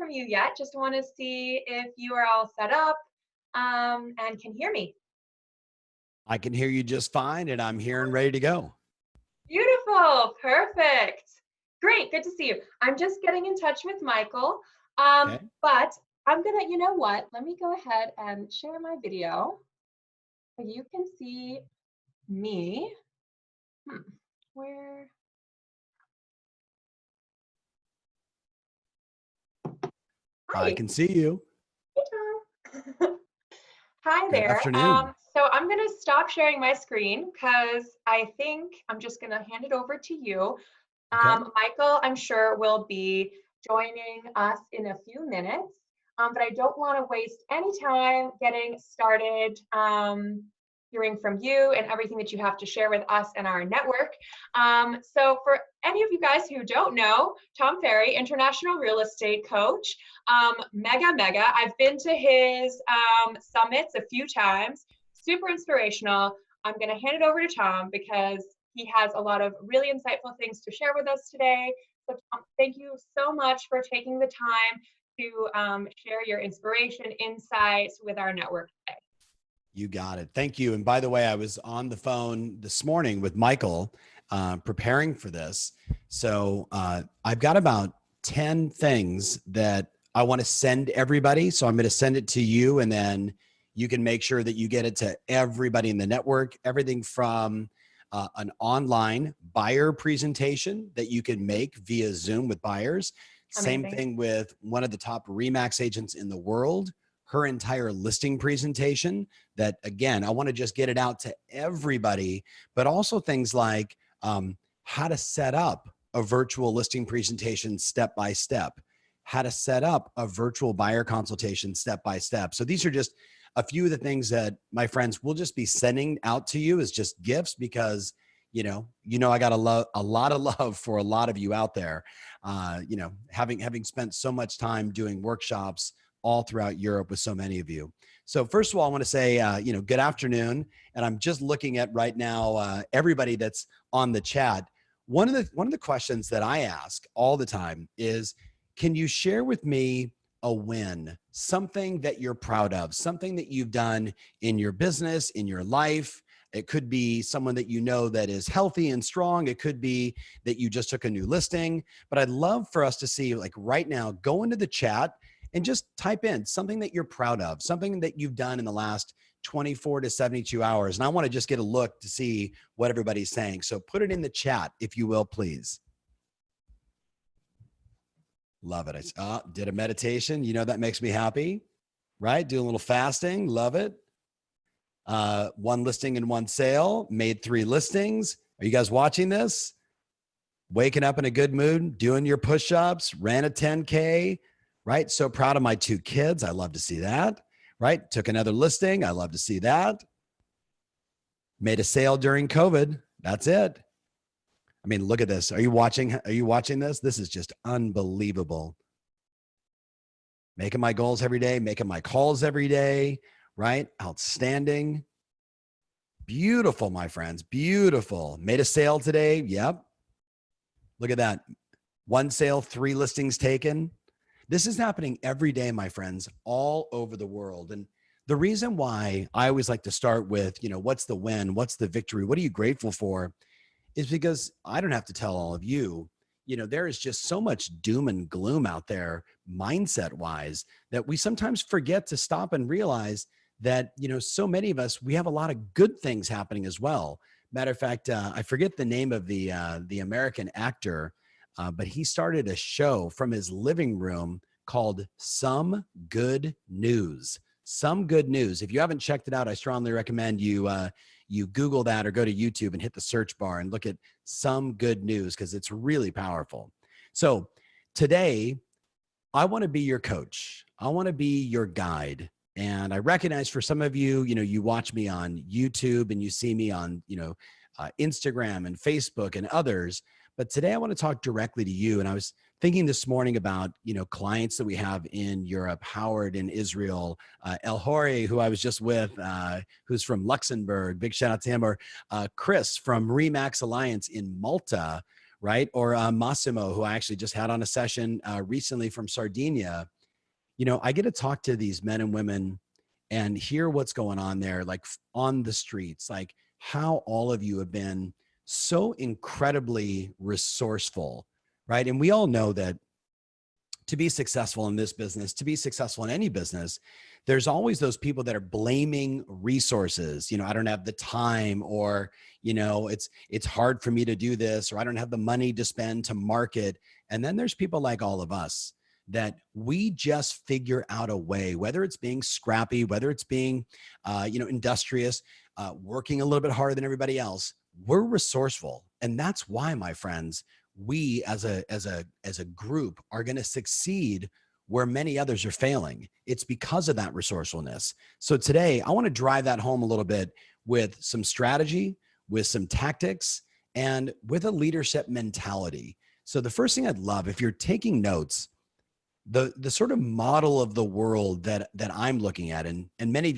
from you yet. Just want to see if you are all set up and can hear me. I can hear you just fine, and I'm here and ready to go. Beautiful. Perfect. Great. Good to see you. I'm just getting in touch with Michael. Okay. But I'm going to, you know what? Let me go ahead and share my video so you can see me. Where? I Hi. can see you. Hey, Tom. Hi Good there. afternoon. So I'm going to stop sharing my screen because I think I'm just going to hand it over to you. Okay. Michael, I'm sure, will be joining us in a few minutes, but I don't want to waste any time getting started hearing from you and everything that you have to share with us and our network. So for any of you guys who don't know, Tom Ferry, international real estate coach, mega. I've been to his summits a few times, super inspirational. I'm going to hand it over to Tom because he has a lot of really insightful things to share with us today. So Tom, thank you so much for taking the time to share your inspiration, insights with our network today. You got it. Thank you. And by the way, I was on the phone this morning with Michael preparing for this. So I've got about 10 things that I want to send everybody. So I'm going to send it to you, and then you can make sure that you get it to everybody in the network. Everything from an online buyer presentation that you can make via Zoom with buyers. Same Amazing. thing with one of the top RE/MAX agents in the world, her entire listing presentation that, again, I want to just get it out to everybody, but also things like how to set up a virtual listing presentation step by step, how to set up a virtual buyer consultation step by step. So these are just a few of the things that my friends will just be sending out to you as just gifts, because you know, I got a lot of love for a lot of you out there. Having spent so much time doing workshops all throughout Europe with so many of you. So first of all, I want to say, good afternoon. And I'm just looking at right now, everybody that's on the chat. One of the questions that I ask all the time is, can you share with me a win, something that you're proud of, something that you've done in your business, in your life? It could be someone that you know that is healthy and strong. It could be that you just took a new listing. But I'd love for us to see, like right now, go into the chat and just type in something that you're proud of, something that you've done in the last 24 to 72 hours. And I want to just get a look to see what everybody's saying. So put it in the chat, if you will, please. Love it. I did a meditation. You know, that makes me happy, right? Do a little fasting. Love it. One listing and one sale, made 3 listings. Are you guys watching this? Waking up in a good mood, doing your push-ups, ran a 10K, right? So proud of my 2 kids. I love to see that, right? Took another listing. I love to see that. Made a sale during COVID. That's it. I mean, look at this. Are you watching this? This is just unbelievable. Making my goals every day, making my calls every day, right? Outstanding. Beautiful, my friends. Beautiful. Made a sale today. Yep. Look at that. 1 sale, 3 listings taken. This is happening every day, my friends, all over the world. And the reason why I always like to start with, what's the win? What's the victory? What are you grateful for? Is because I don't have to tell all of you, there is just so much doom and gloom out there mindset wise that we sometimes forget to stop and realize that, so many of us, we have a lot of good things happening as well. Matter of fact, I forget the name of the American actor, but he started a show from his living room called Some Good News. Some Good News. If you haven't checked it out, I strongly recommend you Google that or go to YouTube and hit the search bar and look at Some Good News, because it's really powerful. So today, I want to be your coach. I want to be your guide. And I recognize for some of you, you watch me on YouTube and you see me on, Instagram and Facebook and others. But today I want to talk directly to you. And I was thinking this morning about, clients that we have in Europe, Howard in Israel, El Hori, who I was just with, who's from Luxembourg, big shout out to him, or Chris from RE/MAX Alliance in Malta, right? Or Massimo, who I actually just had on a session recently from Sardinia. I get to talk to these men and women and hear what's going on there, like on the streets, like how all of you have been so incredibly resourceful, right? And we all know that to be successful in this business, to be successful in any business, there's always those people that are blaming resources. I don't have the time, or, it's hard for me to do this, or I don't have the money to spend to market. And then there's people like all of us that we just figure out a way, whether it's being scrappy, whether it's being, industrious, working a little bit harder than everybody else. We're resourceful. And that's why, my friends, we as a group are going to succeed where many others are failing. It's because of that resourcefulness. So today I want to drive that home a little bit with some strategy, with some tactics, and with a leadership mentality. So the first thing I'd love, if you're taking notes, the sort of model of the world that I'm looking at, and many of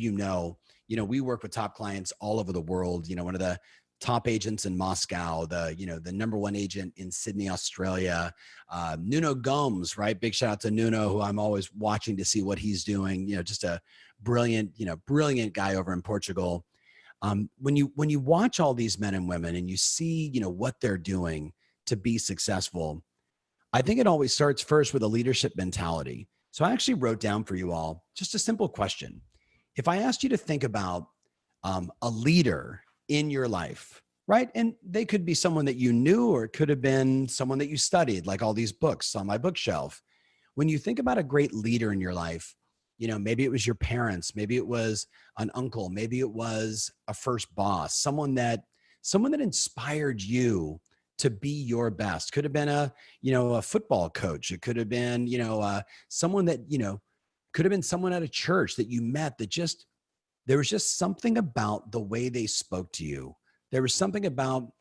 we work with top clients all over the world. One of the top agents in Moscow, the number one agent in Sydney, Australia, Nuno Gomes, right? Big shout out to Nuno, who I'm always watching to see what he's doing. Just a brilliant guy over in Portugal. When you watch all these men and women and you see, what they're doing to be successful, I think it always starts first with a leadership mentality. So I actually wrote down for you all just a simple question. If I asked you to think about a leader in your life, right? And they could be someone that you knew, or it could have been someone that you studied, like all these books on my bookshelf. When you think about a great leader in your life, maybe it was your parents, maybe it was an uncle, maybe it was a first boss, someone that inspired you to be your best. Could have been a football coach. It could have been, someone that, could have been someone at a church that you met that there was just something about the way they spoke to you. There was something about,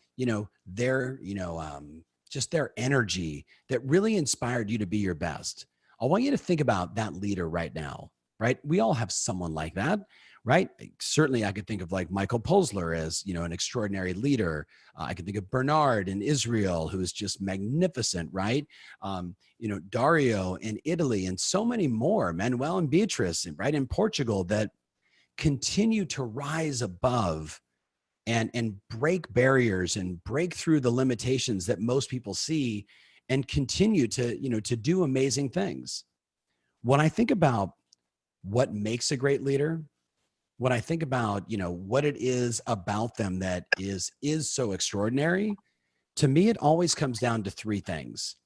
just their energy that really inspired you to be your best. I want you to think about that leader right now, right? We all have someone like that, right? Certainly I could think of like Michael Posler as, an extraordinary leader. I could think of Bernard in Israel, who is just magnificent, right? Dario in Italy, and so many more, Manuel and Beatrice, right, in Portugal, that continue to rise above and break barriers and break through the limitations that most people see, and continue to do amazing things. When I think about what makes a great leader, when I think about, what it is about them that is so extraordinary, to me, it always comes down to three things.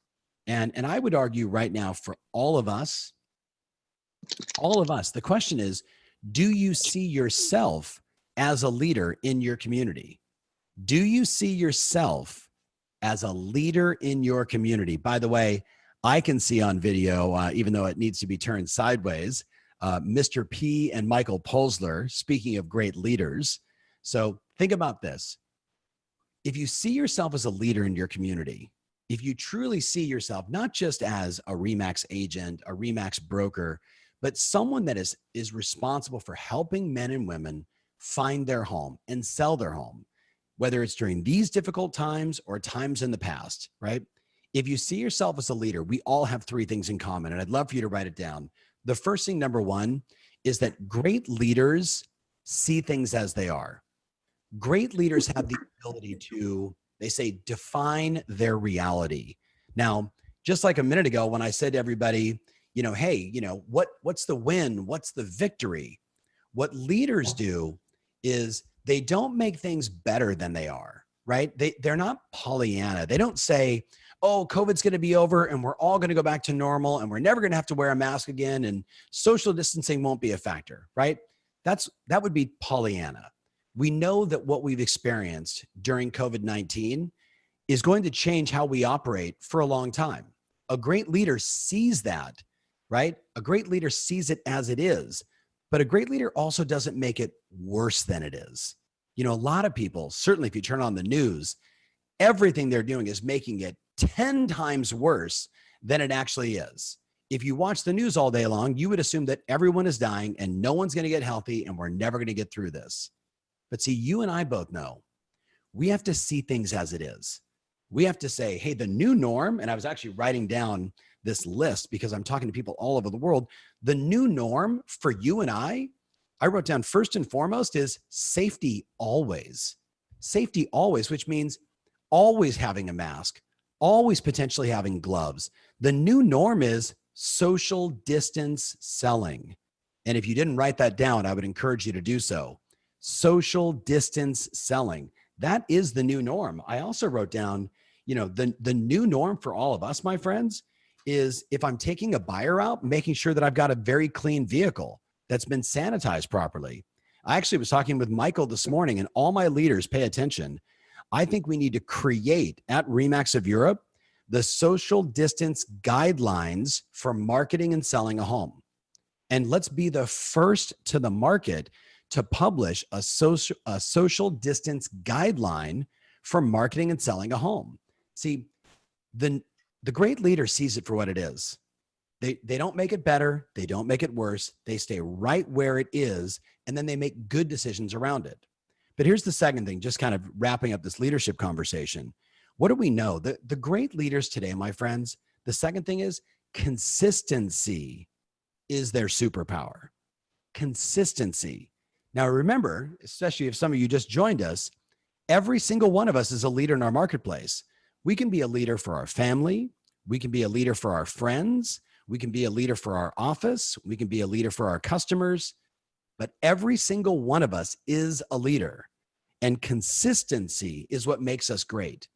And I would argue right now for all of us, the question is, do you see yourself as a leader in your community? Do you see yourself as a leader in your community? By the way, I can see on video, even though it needs to be turned sideways, Mr. P and Michael Posler, speaking of great leaders. So think about this. If you see yourself as a leader in your community, if you truly see yourself not just as a RE/MAX agent, a RE/MAX broker, but someone that is responsible for helping men and women find their home and sell their home, whether it's during these difficult times or times in the past, right? If you see yourself as a leader, we all have three things in common, and I'd love for you to write it down. The first thing, number one, is that great leaders see things as they are. Great leaders have the ability to, they say, define their reality. Now, just like a minute ago, when I said to everybody, hey, what's the win? What's the victory? What leaders do is they don't make things better than they are, right? They're not Pollyanna. They don't say, oh, COVID's going to be over and we're all going to go back to normal and we're never going to have to wear a mask again and social distancing won't be a factor, right? That would be Pollyanna. We know that what we've experienced during COVID-19 is going to change how we operate for a long time. A great leader sees that, right? A great leader sees it as it is, but a great leader also doesn't make it worse than it is. A lot of people, certainly if you turn on the news, everything they're doing is making it 10 times worse than it actually is. If you watch the news all day long, you would assume that everyone is dying and no one's going to get healthy and we're never going to get through this. But see, you and I both know we have to see things as it is. We have to say, hey, the new norm, and I was actually writing down this list because I'm talking to people all over the world. The new norm for you and I wrote down first and foremost is safety always. Safety always, which means always having a mask, always potentially having gloves. The new norm is social distance selling. And if you didn't write that down, I would encourage you to do so. Social distance selling. That is the new norm. I also wrote down, the new norm for all of us, my friends, is if I'm taking a buyer out, making sure that I've got a very clean vehicle that's been sanitized properly. I actually was talking with Michael this morning, and all my leaders pay attention. I think we need to create at Remax of Europe the social distance guidelines for marketing and selling a home. And let's be the first to the market to publish a social distance guideline for marketing and selling a home. See, the great leader sees it for what it is. They don't make it better. They don't make it worse. They stay right where it is, and then they make good decisions around it. But here's the second thing, just kind of wrapping up this leadership conversation. What do we know? The great leaders today, my friends, the second thing is consistency is their superpower. Consistency. Now, remember, especially if some of you just joined us, every single one of us is a leader in our marketplace. We can be a leader for our family. We can be a leader for our friends. We can be a leader for our office. We can be a leader for our customers. But every single one of us is a leader. And consistency is what makes us great.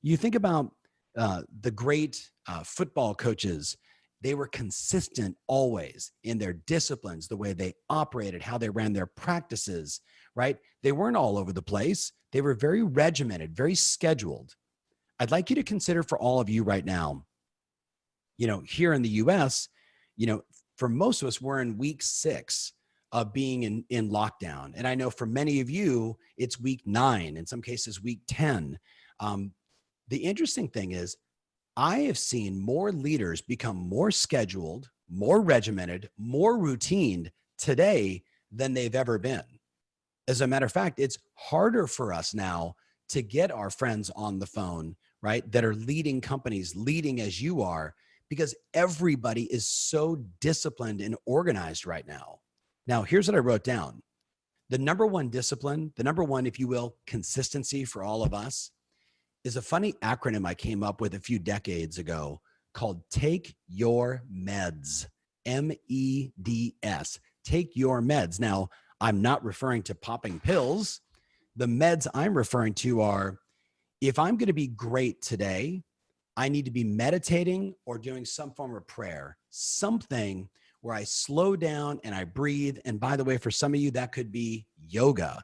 You think about the great football coaches. They were consistent always in their disciplines, the way they operated, how they ran their practices, right? They weren't all over the place. They were very regimented, very scheduled. I'd like you to consider for all of you right now, here in the US, for most of us, we're in week 6 of being in lockdown. And I know for many of you, it's week 9, in some cases, week 10. The interesting thing is, I have seen more leaders become more scheduled, more regimented, more routine today than they've ever been. As a matter of fact, it's harder for us now to get our friends on the phone, right, that are leading companies, leading as you are, because everybody is so disciplined and organized right now. Now, here's what I wrote down. The number one discipline, the number one, if you will, consistency for all of us is a funny acronym I came up with a few decades ago called Take Your Meds, MEDS, Take Your Meds. Now, I'm not referring to popping pills. The meds I'm referring to are, if I'm going to be great today, I need to be meditating or doing some form of prayer, something where I slow down and I breathe. And by the way, for some of you, that could be yoga.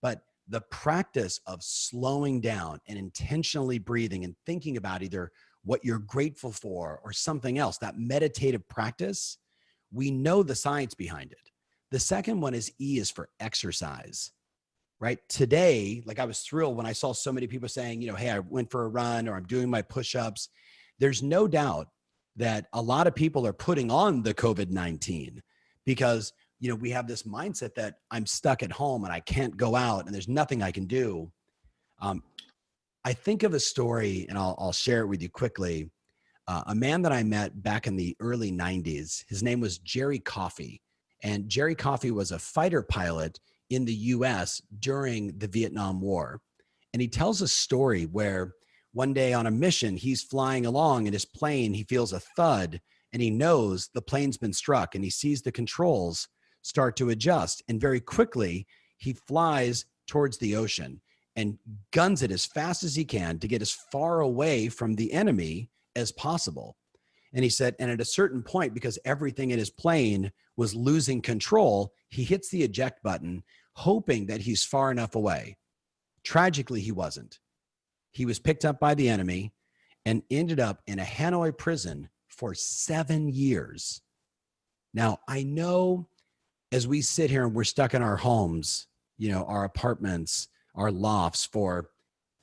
But the practice of slowing down and intentionally breathing and thinking about either what you're grateful for or something else, that meditative practice, we know the science behind it. The second one is E is for exercise, right? Today, like I was thrilled when I saw so many people saying, hey, I went for a run or I'm doing my push-ups. There's no doubt that a lot of people are putting on the COVID-19 because we have this mindset that I'm stuck at home and I can't go out and there's nothing I can do. I think of a story, and I'll share it with you quickly. A man that I met back in the early 90s, his name was Jerry Coffey. And Jerry Coffey was a fighter pilot in the US during the Vietnam War. And he tells a story where one day on a mission, he's flying along in his plane, he feels a thud and he knows the plane's been struck and he sees the controls start to adjust. And very quickly, he flies towards the ocean and guns it as fast as he can to get as far away from the enemy as possible. And he said, and at a certain point, because everything in his plane was losing control, he hits the eject button, hoping that he's far enough away. Tragically, he wasn't. He was picked up by the enemy and ended up in a Hanoi prison for 7 years. Now, I know as we sit here and we're stuck in our homes, our apartments, our lofts for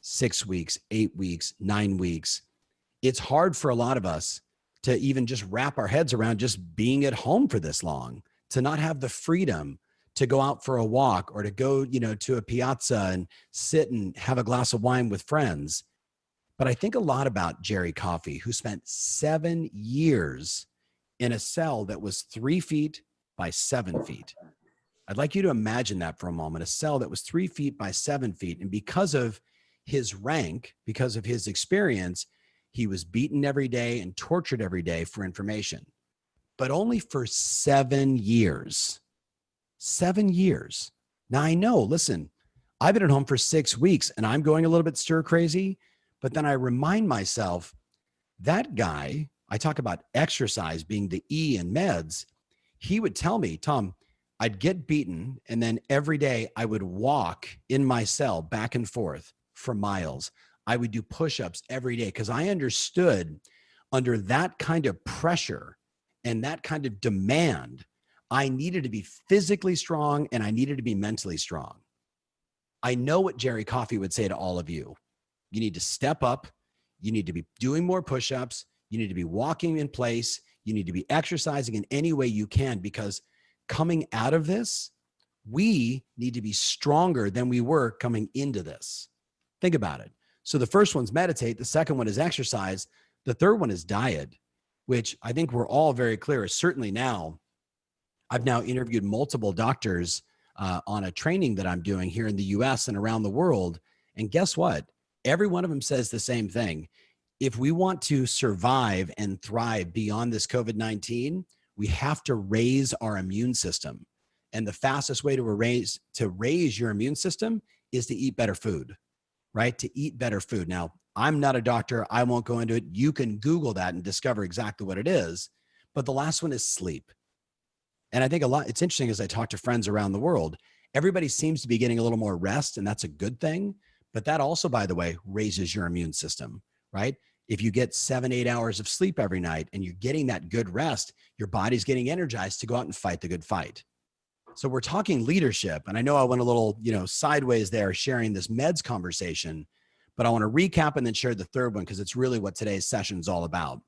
6 weeks, 8 weeks, 9 weeks, it's hard for a lot of us to even just wrap our heads around just being at home for this long, to not have the freedom to go out for a walk or to go, to a piazza and sit and have a glass of wine with friends. But I think a lot about Jerry Coffey, who spent 7 years in a cell that was 3 feet by 7 feet. I'd like you to imagine that for a moment, a cell that was 3 feet by 7 feet. And because of his rank, because of his experience, he was beaten every day and tortured every day for information, but only for 7 years. 7 years. Now I know, listen, I've been at home for 6 weeks and I'm going a little bit stir crazy, but then I remind myself that guy, I talk about exercise being the E in meds. He would tell me, Tom, I'd get beaten, and then every day I would walk in my cell back and forth for miles. I would do push-ups every day because I understood under that kind of pressure and that kind of demand, I needed to be physically strong and I needed to be mentally strong. I know what Jerry Coffey would say to all of you. You need to step up. You need to be doing more push-ups. You need to be walking in place. You need to be exercising in any way you can, because coming out of this, we need to be stronger than we were coming into this. Think about it. So the first one's meditate. The second one is exercise. The third one is diet, which I think we're all very clear. Certainly now, I've now interviewed multiple doctors on a training that I'm doing here in the US and around the world. And guess what? Every one of them says the same thing. If we want to survive and thrive beyond this COVID-19, we have to raise our immune system. And the fastest way to raise your immune system is to eat better food, right? To eat better food. Now, I'm not a doctor. I won't go into it. You can Google that and discover exactly what it is. But the last one is sleep. And I think it's interesting as I talk to friends around the world, everybody seems to be getting a little more rest, and that's a good thing. But that also, by the way, raises your immune system, right? If you get 7-8 hours of sleep every night and you're getting that good rest, your body's getting energized to go out and fight the good fight. So we're talking leadership. And I know I went a little, sideways there sharing this meds conversation, but I want to recap and then share the third one because it's really what today's session is all about.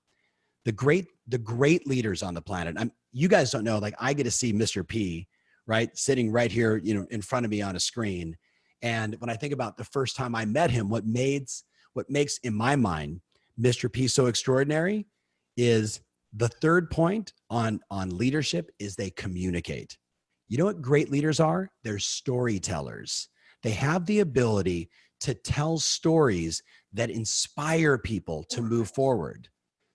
The great leaders on the planet. You guys don't know, like I get to see Mr. P, right? Sitting right here, in front of me on a screen. And when I think about the first time I met him, what makes in my mind Mr. P so extraordinary is the third point on leadership is they communicate. You know what great leaders are? They're storytellers. They have the ability to tell stories that inspire people to move forward.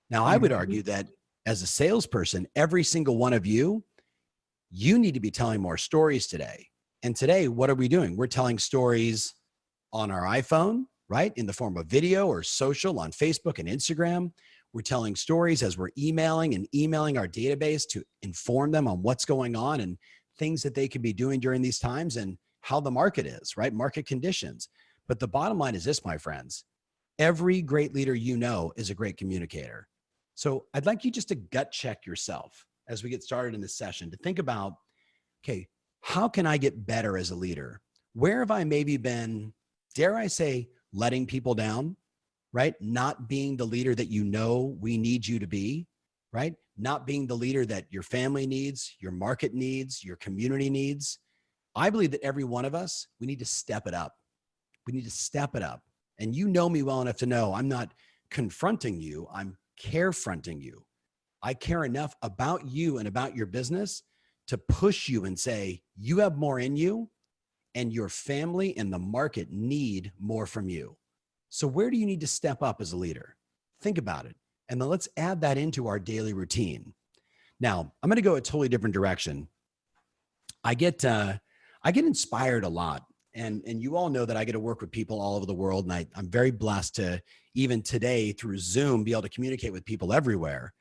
Now, I would argue that as a salesperson, every single one of you need to be telling more stories today. And today, what are we doing? We're telling stories on our iPhone, right? In the form of video or social on Facebook and Instagram. We're telling stories as we're emailing our database to inform them on what's going on and things that they could be doing during these times and how the market is, right? Market conditions. But the bottom line is this, my friends, every great leader is a great communicator. So I'd like you just to gut check yourself as we get started in this session to think about, okay, how can I get better as a leader? Where have I maybe been, dare I say, letting people down, right? Not being the leader that we need you to be, right? Not being the leader that your family needs, your market needs, your community needs. I believe that every one of us, we need to step it up. We need to step it up. And you know me well enough to know I'm not confronting you, I'm carefronting you. I care enough about you and about your business to push you and say, you have more in you and your family and the market need more from you. So where do you need to step up as a leader? Think about it. And then let's add that into our daily routine. Now, I'm going to go a totally different direction. I get inspired a lot. And you all know that I get to work with people all over the world. And I'm very blessed to, even today through Zoom, be able to communicate with people everywhere.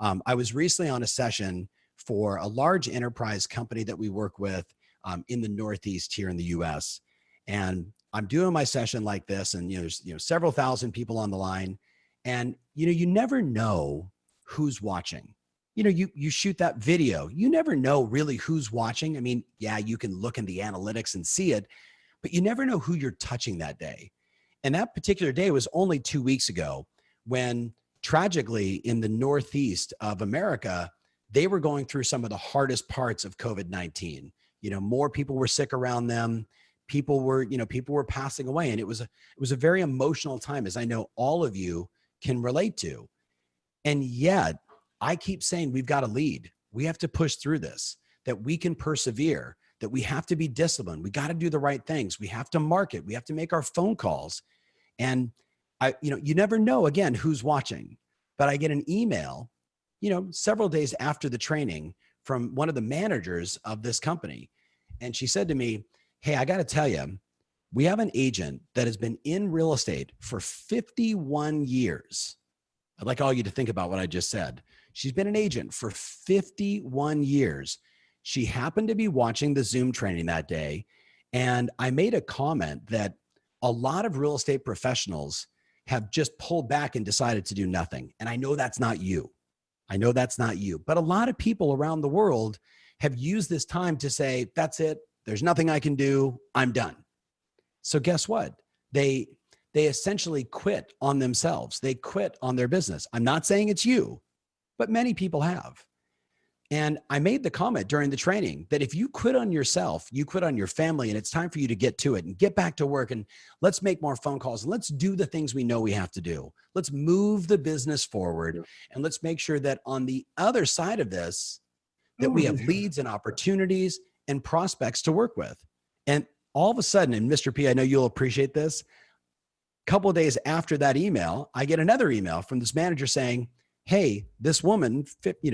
I was recently on a session for a large enterprise company that we work with in the Northeast here in the US. And I'm doing my session like this, and there's several thousand people on the line. And you never know who's watching. You shoot that video, you never know really who's watching. I mean, yeah, you can look in the analytics and see it, but you never know who you're touching that day. And that particular day was only 2 weeks ago when tragically in the Northeast of America, they were going through some of the hardest parts of COVID-19. More people were sick around them. people were passing away. And it was a very emotional time, as I know all of you can relate to. And yet I keep saying, we've got to lead. We have to push through this, that we can persevere, that we have to be disciplined. We got to do the right things. We have to market. We have to make our phone calls. And you never know, again, who's watching, but I get an email, several days after the training from one of the managers of this company. And she said to me, hey, I got to tell you, we have an agent that has been in real estate for 51 years. I'd like all you to think about what I just said. She's been an agent for 51 years. She happened to be watching the Zoom training that day. And I made a comment that a lot of real estate professionals have just pulled back and decided to do nothing. And I know that's not you. But a lot of people around the world have used this time to say, that's it. There's nothing I can do. I'm done. So guess what? They essentially quit on themselves. They quit on their business. I'm not saying it's you, but many people have. And I made the comment during the training that if you quit on yourself, you quit on your family, and it's time for you to get to it and get back to work, and let's make more phone calls and let's do the things we know we have to do. Let's move the business forward, and let's make sure that on the other side of this, that we have leads and opportunities and prospects to work with. And all of a sudden, and Mr. P, I know you'll appreciate this, a couple of days after that email, I get another email from this manager saying, hey, this woman,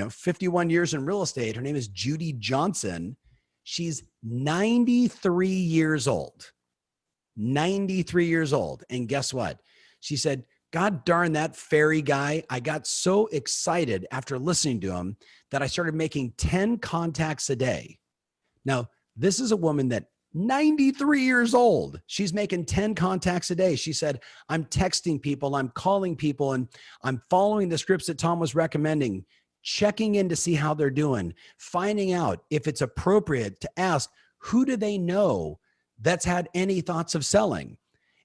51 years in real estate, her name is Judy Johnson. She's 93 years old. 93 years old. And guess what? She said, God darn that Ferry guy. I got so excited after listening to him that I started making 10 contacts a day. Now, this is a woman that 93 years old. She's making 10 contacts a day. She said, I'm texting people, I'm calling people, and I'm following the scripts that Tom was recommending, checking in to see how they're doing, finding out if it's appropriate to ask, who do they know that's had any thoughts of selling?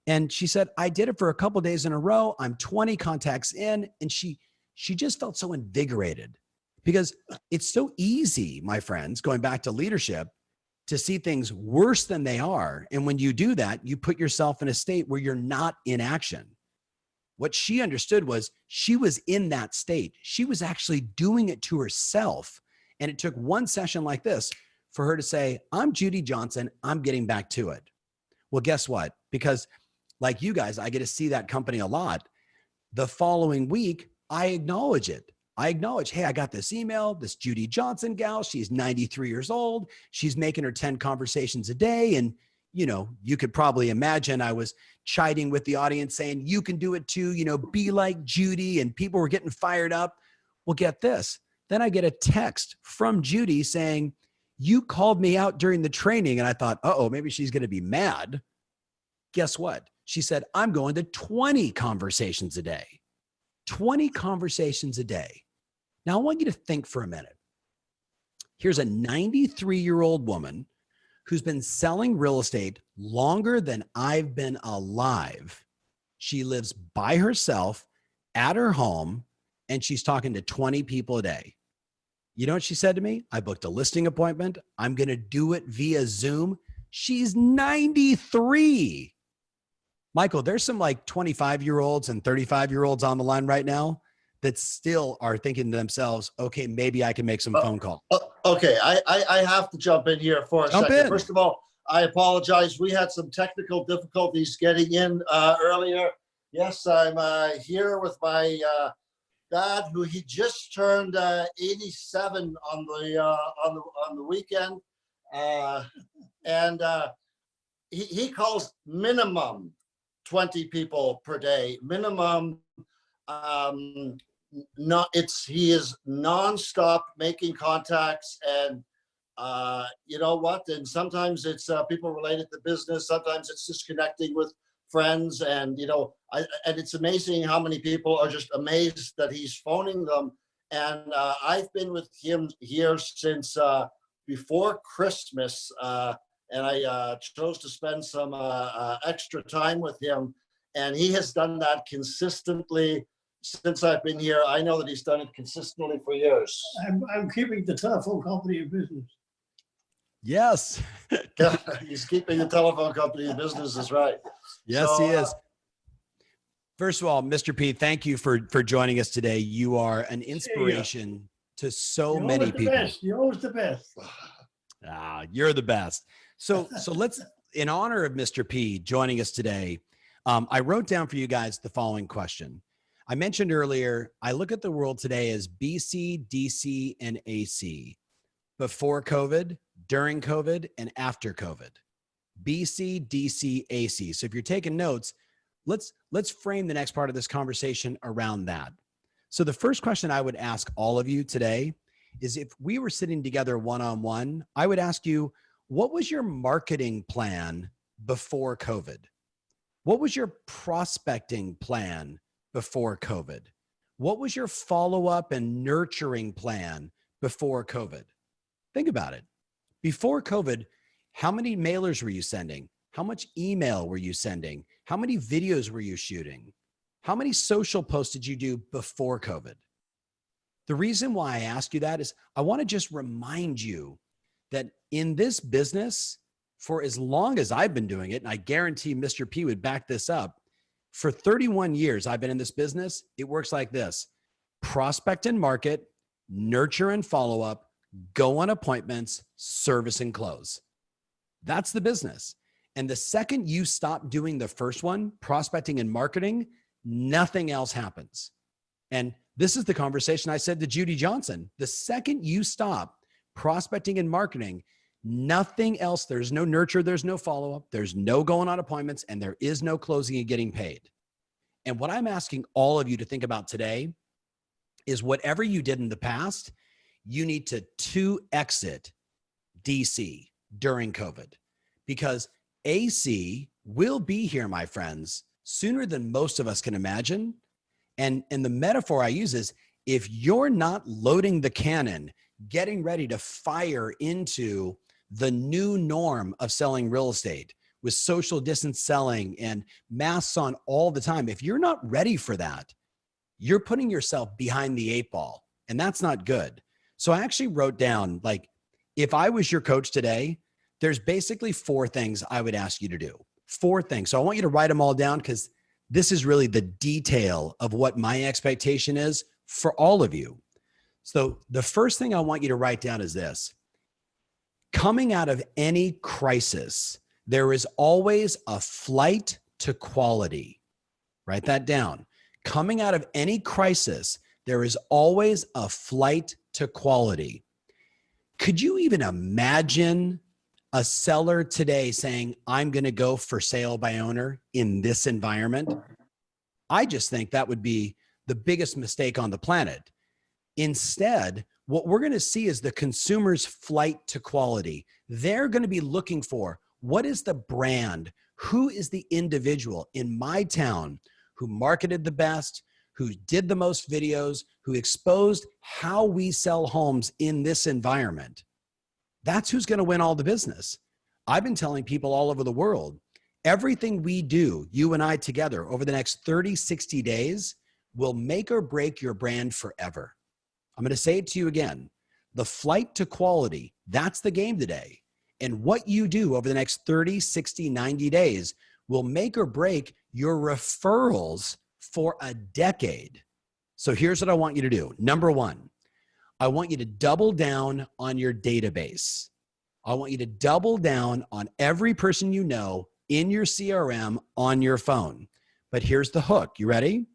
And she said, I did it for a couple of days in a row. I'm 20 contacts in. And she just felt so invigorated, because it's so easy, my friends, going back to leadership, to see things worse than they are. And when you do that, you put yourself in a state where you're not in action. What she understood was she was in that state. She was actually doing it to herself. And it took one session like this for her to say, I'm Judy Johnson. I'm getting back to it. Well, guess what? Because like you guys, I get to see that company a lot. The following week, I acknowledge it. I acknowledge, hey, I got this email, this Judy Johnson gal, she's 93 years old. She's making her 10 conversations a day. And, you could probably imagine I was chiding with the audience saying, you can do it too, be like Judy. And people were getting fired up. Well, get this. Then I get a text from Judy saying, you called me out during the training. And I thought, maybe she's going to be mad. Guess what? She said, I'm going to 20 conversations a day. 20 conversations a day. Now, I want you to think for a minute. Here's a 93-year-old woman who's been selling real estate longer than I've been alive. She lives by herself at her home, and she's talking to 20 people a day. You know what she said to me? I booked a listing appointment. I'm going to do it via Zoom. She's 93. Michael, there's some like 25-year-olds and 35-year-olds on the line right now that still are thinking to themselves, okay, maybe I can make some phone calls. Okay, I have to jump in here for a second. First of all, I apologize. We had some technical difficulties getting in earlier. Yes, I'm here with my dad, who he just turned 87 on the weekend, and he calls minimum 20 people per day, minimum. He is nonstop making contacts, and you know what? And sometimes it's people related to business. Sometimes it's just connecting with friends, and and it's amazing how many people are just amazed that he's phoning them. And I've been with him here since before Christmas. And I chose to spend some extra time with him. And he has done that consistently since I've been here. I know that he's done it consistently for years. I'm keeping the telephone company in business. Yes. Yeah, he's keeping the telephone company in business is right. Yes, So, he is. First of all, Mr. P, thank you for joining us today. You are an inspiration to so many people. You're always the best. Ah, you're the best. So let's, in honor of Mr. P joining us today, I wrote down for you guys the following question. I mentioned earlier, I look at the world today as BC, DC, and AC. Before COVID, during COVID, and after COVID. BC, DC, AC. So if you're taking notes, let's frame the next part of this conversation around that. So the first question I would ask all of you today is, if we were sitting together one-on-one, I would ask you, what was your marketing plan before COVID? What was your prospecting plan before COVID? What was your follow-up and nurturing plan before COVID? Think about it. Before COVID, how many mailers were you sending? How much email were you sending? How many videos were you shooting? How many social posts did you do before COVID? The reason why I ask you that is I want to just remind you that in this business, for as long as I've been doing it, and I guarantee Mr. P would back this up, for 31 years I've been in this business, it works like this: prospect and market, nurture and follow up, go on appointments, service and close. That's the business. And the second you stop doing the first one, prospecting and marketing, nothing else happens. And this is the conversation I said to Judy Johnson. The second you stop prospecting and marketing, nothing else, there's no nurture, there's no follow-up, there's no going on appointments, and there is no closing and getting paid. And what I'm asking all of you to think about today is, whatever you did in the past, you need to exit DC during COVID, because AC will be here, my friends, sooner than most of us can imagine. And the metaphor I use is, if you're not loading the cannon, getting ready to fire into the new norm of selling real estate with social distance selling and masks on all the time, if you're not ready for that, you're putting yourself behind the 8 ball, and that's not good. So I actually wrote down, like, if I was your coach today, there's basically 4 things I would ask you to do. 4 things. So I want you to write them all down, because this is really the detail of what my expectation is for all of you. So the first thing I want you to write down is this: coming out of any crisis, there is always a flight to quality. Write that down. Coming out of any crisis, there is always a flight to quality. Could you even imagine a seller today saying, I'm going to go for sale by owner in this environment? I just think that would be the biggest mistake on the planet. Instead, what we're going to see is the consumer's flight to quality. They're going to be looking for, what is the brand? Who is the individual in my town who marketed the best, who did the most videos, who exposed how we sell homes in this environment? That's who's going to win all the business. I've been telling people all over the world, everything we do, you and I together, over the next 30, 60 days will make or break your brand forever. I'm going to say it to you again. The flight to quality, that's the game today. And what you do over the next 30, 60, 90 days will make or break your referrals for a decade. So here's what I want you to do. Number 1, I want you to double down on your database. I want you to double down on every person you know in your CRM on your phone. But here's the hook. You ready?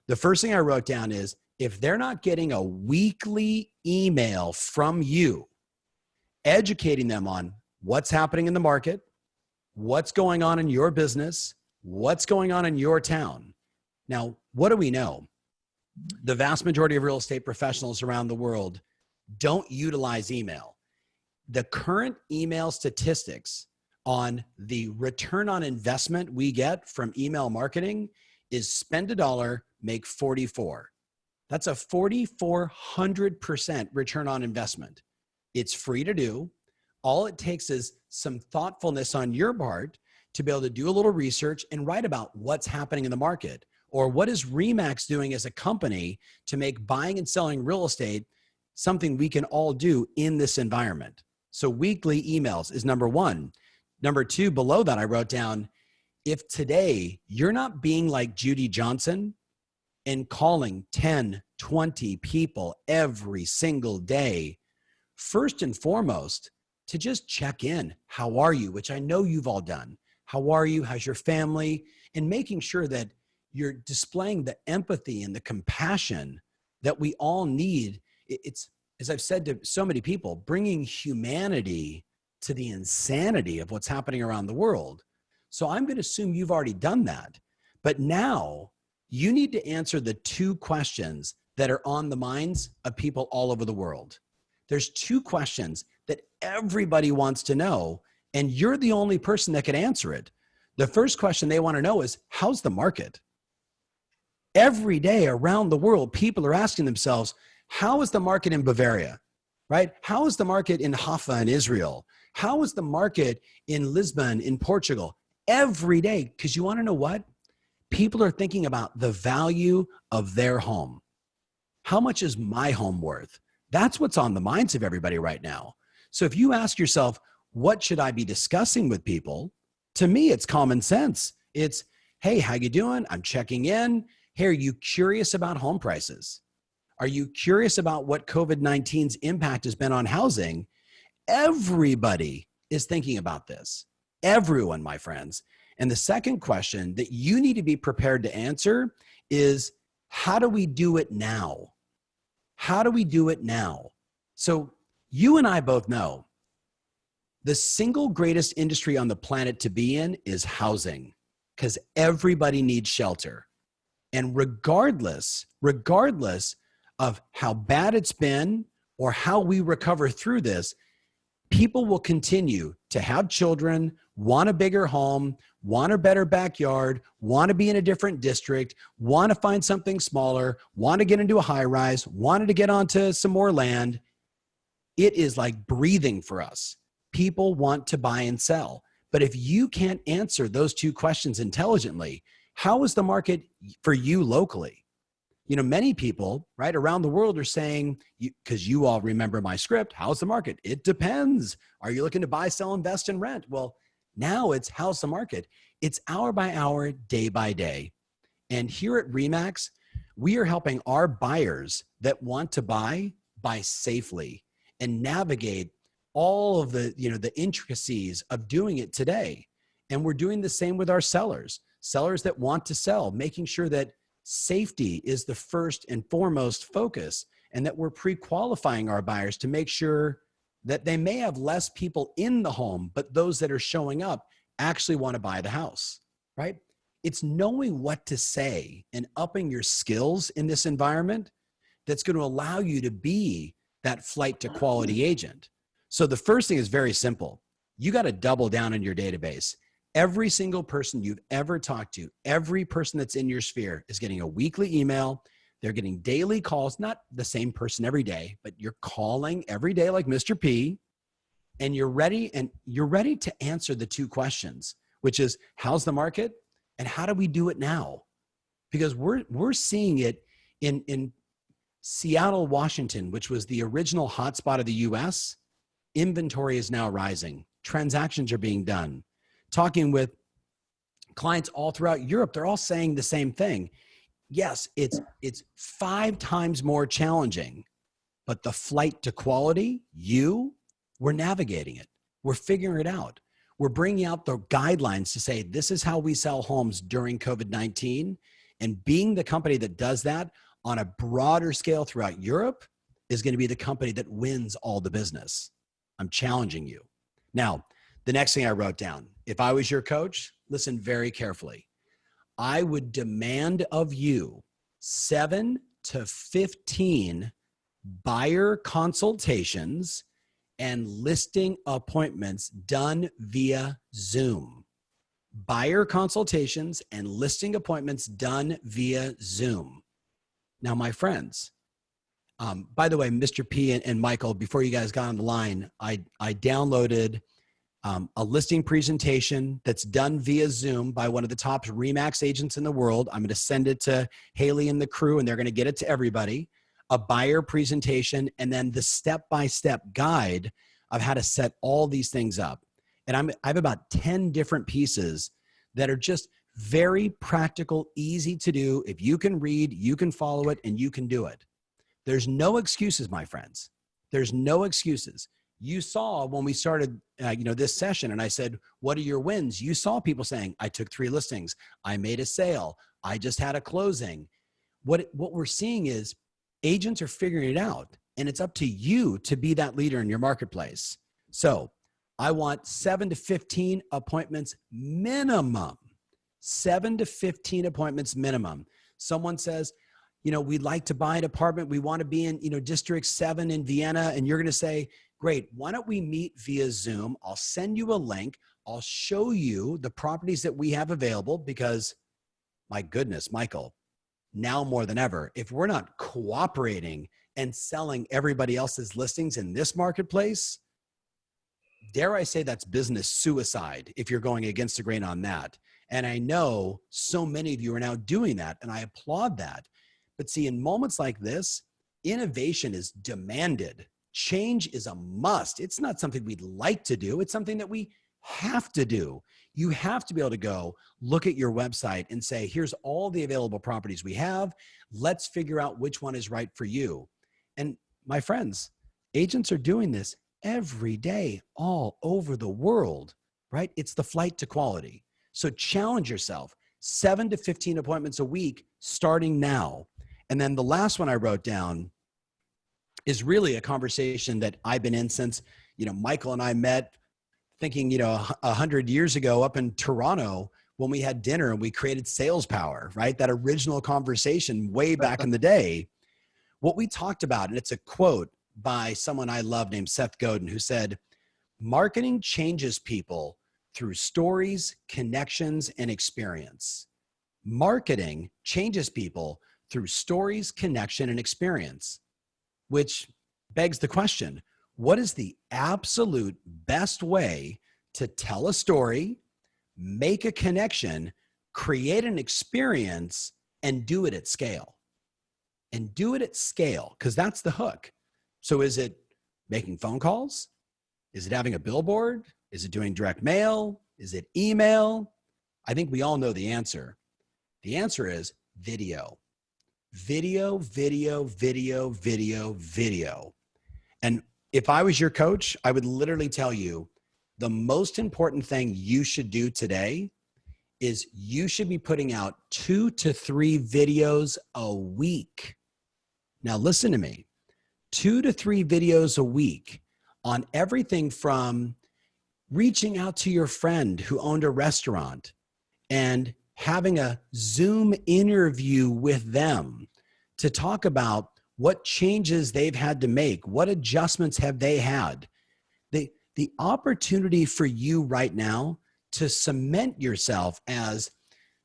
The first thing I wrote down is, if they're not getting a weekly email from you, educating them on what's happening in the market, what's going on in your business, what's going on in your town. Now, what do we know? The vast majority of real estate professionals around the world don't utilize email. The current email statistics on the return on investment we get from email marketing is spend $1, make 44. That's a 4,400% return on investment. It's free to do. All it takes is some thoughtfulness on your part to be able to do a little research and write about what's happening in the market, or what is RE/MAX doing as a company to make buying and selling real estate something we can all do in this environment. So weekly emails is number one. Number two, below that, I wrote down, if today you're not being like Judy Johnson and calling 10, 20 people every single day, first and foremost, to just check in. How are you? Which I know you've all done. How are you? How's your family? And making sure that you're displaying the empathy and the compassion that we all need. It's, as I've said to so many people, bringing humanity to the insanity of what's happening around the world. So I'm going to assume you've already done that. But now you need to answer the two questions that are on the minds of people all over the world. There's two questions that everybody wants to know, and you're the only person that can answer it. The first question they want to know is, how's the market? Every day around the world, people are asking themselves, how is the market in Bavaria, right? How is the market in Haifa in Israel? How is the market in Lisbon in Portugal? Every day, because you want to know what? People are thinking about the value of their home. How much is my home worth? That's what's on the minds of everybody right now. So if you ask yourself, what should I be discussing with people? To me, it's common sense. It's, hey, how you doing? I'm checking in. Hey, are you curious about home prices? Are you curious about what COVID-19's impact has been on housing? Everybody is thinking about this. Everyone, my friends. And the second question that you need to be prepared to answer is, how do we do it now? How do we do it now? So you and I both know the single greatest industry on the planet to be in is housing, because everybody needs shelter. And regardless of how bad it's been or how we recover through this, people will continue to have children, want a bigger home, want a better backyard, want to be in a different district, want to find something smaller, want to get into a high rise, wanted to get onto some more land. It is like breathing for us. People want to buy and sell. But if you can't answer those two questions intelligently, how is the market for you locally? You know, many people right around the world are saying, because you all remember my script, how's the market? It depends. Are you looking to buy, sell, invest, and rent? Well, now it's how's the market? It's hour by hour, day by day. And here at RE/MAX, we are helping our buyers that want to buy safely and navigate all of the, the intricacies of doing it today. And we're doing the same with our sellers that want to sell, making sure that safety is the first and foremost focus, and that we're pre-qualifying our buyers to make sure that they may have less people in the home, but those that are showing up actually want to buy the house, right? It's knowing what to say and upping your skills in this environment that's going to allow you to be that flight to quality agent. So the first thing is very simple. You got to double down on your database. Every single person you've ever talked to, every person that's in your sphere is getting a weekly email. They're getting daily calls, not the same person every day, but you're calling every day like Mr. P, and you're ready to answer the two questions, which is, how's the market and how do we do it now? Because we're seeing it in Seattle, Washington, which was the original hotspot of the US. Inventory is now rising. Transactions are being done. Talking with clients all throughout Europe, they're all saying the same thing. Yes, it's 5 times more challenging, but the flight to quality, we're navigating it. We're figuring it out. We're bringing out the guidelines to say, this is how we sell homes during COVID-19. And being the company that does that on a broader scale throughout Europe is going to be the company that wins all the business. I'm challenging you. Now, the next thing I wrote down, if I was your coach, listen very carefully. I would demand of you 7 to 15 buyer consultations and listing appointments done via Zoom. Buyer consultations and listing appointments done via Zoom. Now, my friends, by the way, Mr. P and Michael, before you guys got on the line, I downloaded a listing presentation that's done via Zoom by one of the top RE/MAX agents in the world. I'm going to send it to Haley and the crew, and they're going to get it to everybody. A buyer presentation, and then the step-by-step guide of how to set all these things up. And I have about 10 different pieces that are just very practical, easy to do. If you can read, you can follow it, and you can do it. There's no excuses, my friends. There's no excuses. You saw when we started, this session, and I said, what are your wins? You saw people saying, I took 3 listings. I made a sale. I just had a closing. What we're seeing is agents are figuring it out, and it's up to you to be that leader in your marketplace. So I want 7 to 15 appointments minimum. 7 to 15 appointments minimum. Someone says, we'd like to buy an apartment. We want to be in, District 7 in Vienna. And you're going to say, great, why don't we meet via Zoom? I'll send you a link. I'll show you the properties that we have available, because my goodness, Michael, now more than ever, if we're not cooperating and selling everybody else's listings in this marketplace, dare I say that's business suicide if you're going against the grain on that. And I know so many of you are now doing that, and I applaud that. But see, in moments like this, innovation is demanded. Change is a must. It's not something we'd like to do. It's something that we have to do. You have to be able to go look at your website and say, here's all the available properties we have. Let's figure out which one is right for you. And my friends, agents are doing this every day all over the world, right? It's the flight to quality. So challenge yourself. 7 to 15 appointments a week starting now. And then the last one I wrote down is really a conversation that I've been in since, Michael and I met thinking, 100 years ago up in Toronto when we had dinner and we created Sales Power, right? That original conversation way back in the day. What we talked about, and it's a quote by someone I love named Seth Godin, who said, marketing changes people through stories, connections, and experience. Marketing changes people through stories, connection, and experience, which begs the question, what is the absolute best way to tell a story, make a connection, create an experience, and do it at scale? And do it at scale, because that's the hook. So is it making phone calls? Is it having a billboard? Is it doing direct mail? Is it email? I think we all know the answer. The answer is video. Video, video, video, video, video. And if I was your coach, I would literally tell you the most important thing you should do today is you should be putting out 2 to 3 videos a week. Now listen to me, 2 to 3 videos a week on everything from reaching out to your friend who owned a restaurant and having a Zoom interview with them to talk about what changes they've had to make, what adjustments have they had. The opportunity for you right now to cement yourself as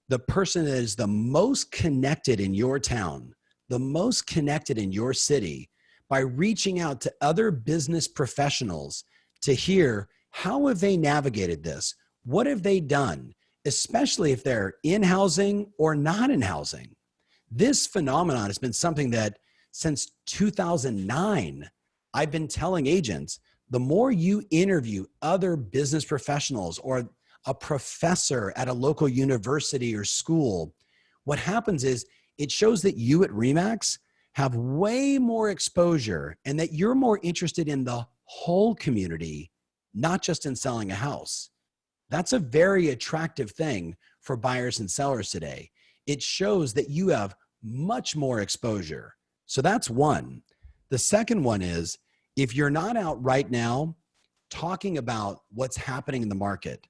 the person that is the most connected in your town, the most connected in your city, by reaching out to other business professionals to hear how have they navigated this? What have they done? Especially if they're in housing or not in housing. This phenomenon has been something that since 2009, I've been telling agents, the more you interview other business professionals or a professor at a local university or school, what happens is it shows that you at RE/MAX have way more exposure and that you're more interested in the whole community, not just in selling a house. That's a very attractive thing for buyers and sellers today. It shows that you have much more exposure. So that's one. The second one is, if you're not out right now talking about what's happening in the market,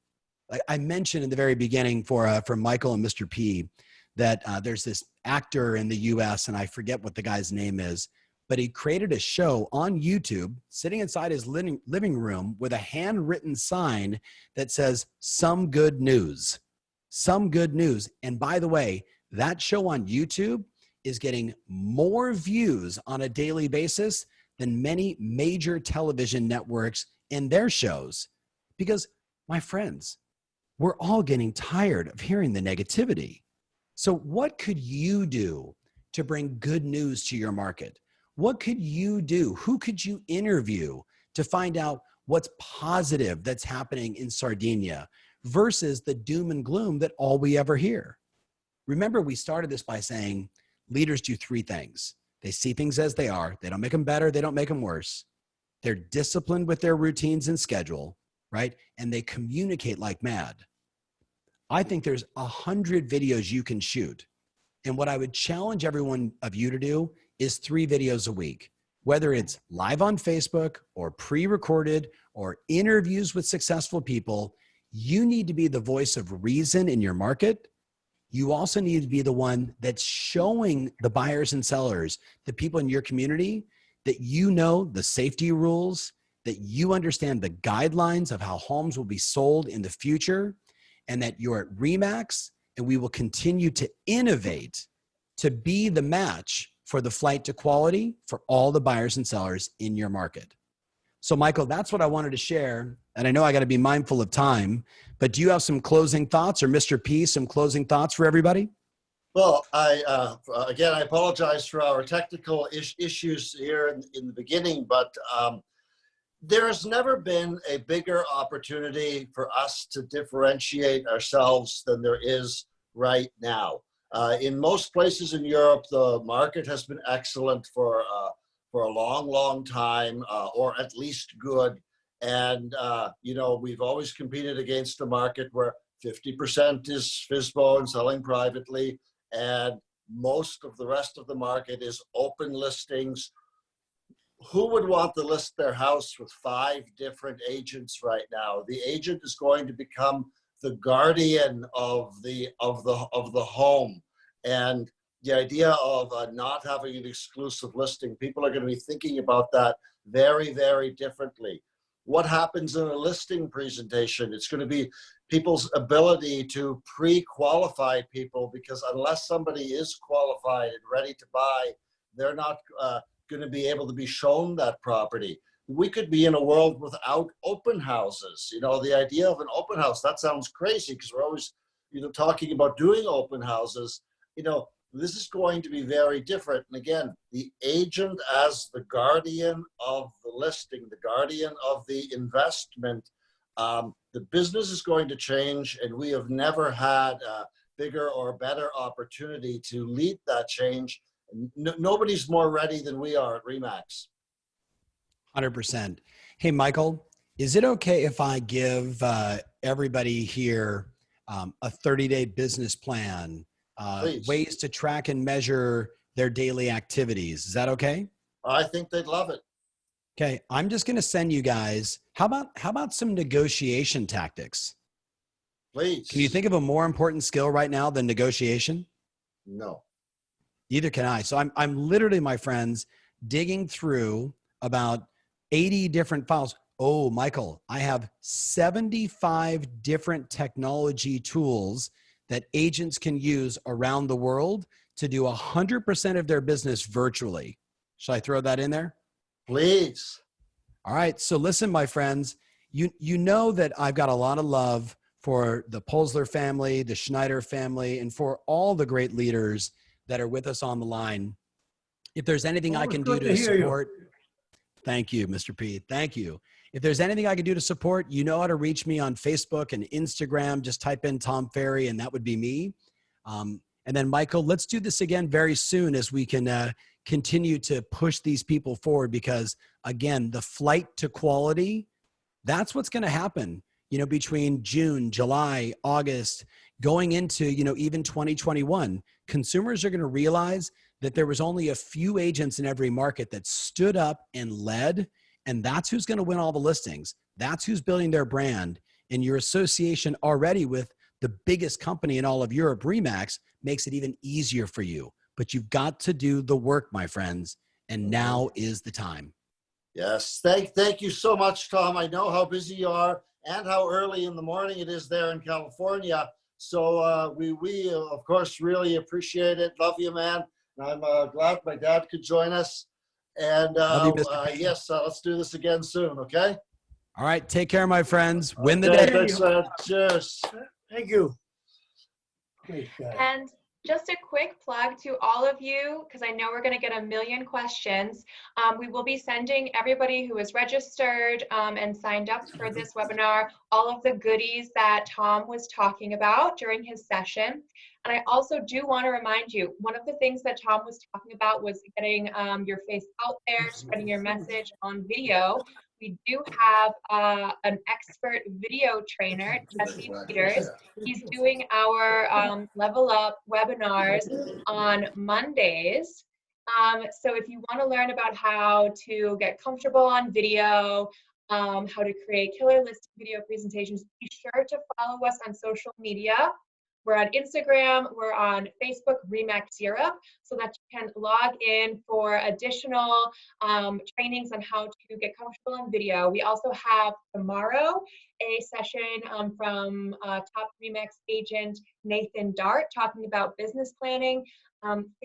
like I mentioned in the very beginning for Michael and Mr. P, that there's this actor in the US, and I forget what the guy's name is, but he created a show on YouTube sitting inside his living room with a handwritten sign that says, "Some good news, some good news." And by the way, that show on YouTube is getting more views on a daily basis than many major television networks in their shows. Because, my friends, we're all getting tired of hearing the negativity. So what could you do to bring good news to your market? What could you do? Who could you interview to find out what's positive that's happening in Sardinia versus the doom and gloom that all we ever hear. Remember, we started this by saying leaders do three things. They see things as they are. They don't make them better. They don't make them worse. They're disciplined with their routines and schedule, right? And they communicate like mad. I think there's 100 videos you can shoot. And what I would challenge everyone of you to do is 3 videos a week, whether it's live on Facebook or pre-recorded or interviews with successful people. You need to be the voice of reason in your market. You also need to be the one that's showing the buyers and sellers, the people in your community, that you know the safety rules, that you understand the guidelines of how homes will be sold in the future, and that you're at RE/MAX, and we will continue to innovate to be the match for the flight to quality for all the buyers and sellers in your market. So Michael, that's what I wanted to share. And I know I got to be mindful of time, but do you have some closing thoughts, or Mr. P, some closing thoughts for everybody? Well, again, I apologize for our technical issues here in the beginning, but there has never been a bigger opportunity for us to differentiate ourselves than there is right now. In most places in Europe, the market has been excellent for a long, long time, or at least good. And, you know, we've always competed against a market where 50% is FSBO and selling privately, and most of the rest of the market is open listings. Who would want to list their house with 5 different agents right now? The agent is going to become the guardian of the home. And the idea of not having an exclusive listing, people are going to be thinking about that very, very differently. What happens in a listing presentation? It's going to be people's ability to pre-qualify people, because unless somebody is qualified and ready to buy, they're not going to be able to be shown that property. We could be in a world without open houses. You know, the idea of an open house, that sounds crazy because we're always, you know, talking about doing open houses. You know, this is going to be very different. And again, the agent as the guardian of the listing, the guardian of the investment, the business is going to change, and we have never had a bigger or better opportunity to lead that change. Nobody's more ready than we are at RE/MAX. 100%. Hey, Michael, is it okay if I give everybody here a 30-day business plan, ways to track and measure their daily activities? Is that okay? I think they'd love it. Okay, I'm just going to send you guys. How about some negotiation tactics? Please. Can you think of a more important skill right now than negotiation? No. Neither can I. So I'm literally, my friends, digging through about 80 different files. Oh, Michael, I have 75 different technology tools that agents can use around the world to do 100% of their business virtually. Should I throw that in there? Please. All right. So listen, my friends, you know that I've got a lot of love for the Polsler family, the Schneider family, and for all the great leaders that are with us on the line. If there's anything I can do to support, thank you, Mr. P. Thank you. If there's anything I can do to support, you know how to reach me on Facebook and Instagram. Just type in Tom Ferry, and that would be me. And then, Michael, let's do this again very soon as we can continue to push these people forward, because, again, the flight to quality, that's what's going to happen, you know, between June, July, August, going into, you know, even 2021. Consumers are going to realize that there was only a few agents in every market that stood up and led, and that's who's going to win all the listings. That's who's building their brand. And your association already with the biggest company in all of Europe, RE/MAX, makes it even easier for you. But you've got to do the work, my friends, and now is the time. Yes, thank you so much, Tom. I know how busy you are and how early in the morning it is there in California. So we of course, really appreciate it. Love you, man. And I'm glad my dad could join us. And yes, let's do this again soon, okay? All right, take care, my friends. Win the Okay, day. thanks, cheers. Thank you. And Just a quick plug to all of you, because I know we're going to get a million questions. We will be sending everybody who is registered and signed up for this webinar all of the goodies that Tom was talking about during his session. And I also do want to remind you, one of the things that Tom was talking about was getting your face out there, spreading your message on video. We do have an expert video trainer, Jesse Peters. He's doing our Level Up webinars on Mondays. So if you want to learn about how to get comfortable on video, how to create killer listing video presentations, be sure to follow us on social media. We're on Instagram, we're on Facebook, Remax Europe, so that you can log in for additional trainings on how to get comfortable on video. We also have tomorrow a session from top Remax agent Nathan Dart talking about business planning,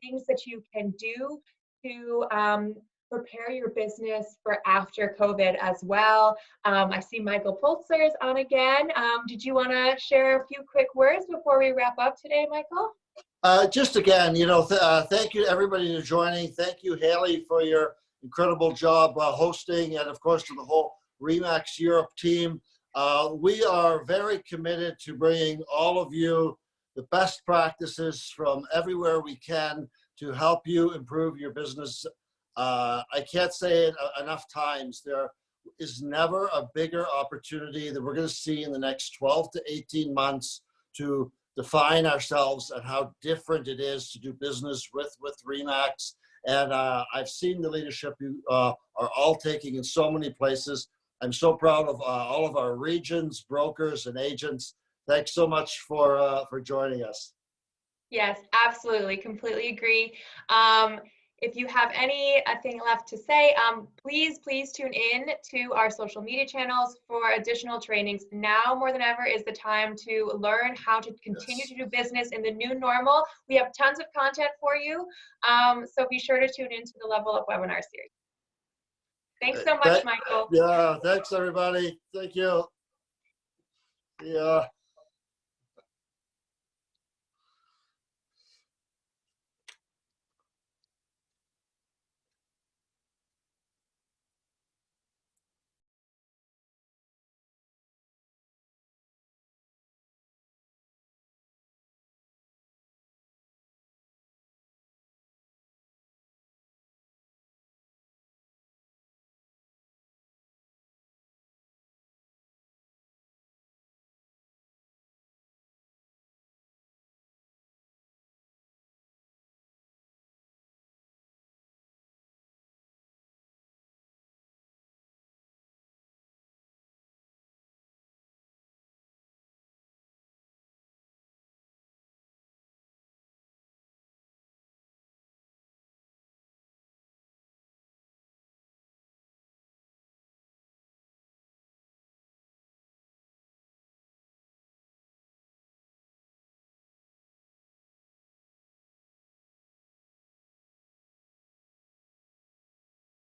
things that you can do to prepare your business for after COVID as well. I see Michael Pulitzer is on again. Did you want to share a few quick words before we wrap up today, Michael? Just again, thank you everybody for joining. Thank you, Haley, for your incredible job hosting, and of course to the whole Remax Europe team. We are very committed to bringing all of you the best practices from everywhere we can to help you improve your business. I can't say it enough times. There is never a bigger opportunity that we're going to see in the next 12 to 18 months to define ourselves and how different it is to do business with Remax. And I've seen the leadership you are all taking in so many places. I'm so proud of all of our regions, brokers, and agents. Thanks so much for joining us. Yes, absolutely. Completely agree. If you have anything left to say, please tune in to our social media channels for additional trainings. Now more than ever is the time to learn how to continue to do business in the new normal. We have tons of content for you, so be sure to tune into the Level Up webinar series. Thanks so much, Michael. Yeah, thanks everybody. Thank you. Yeah.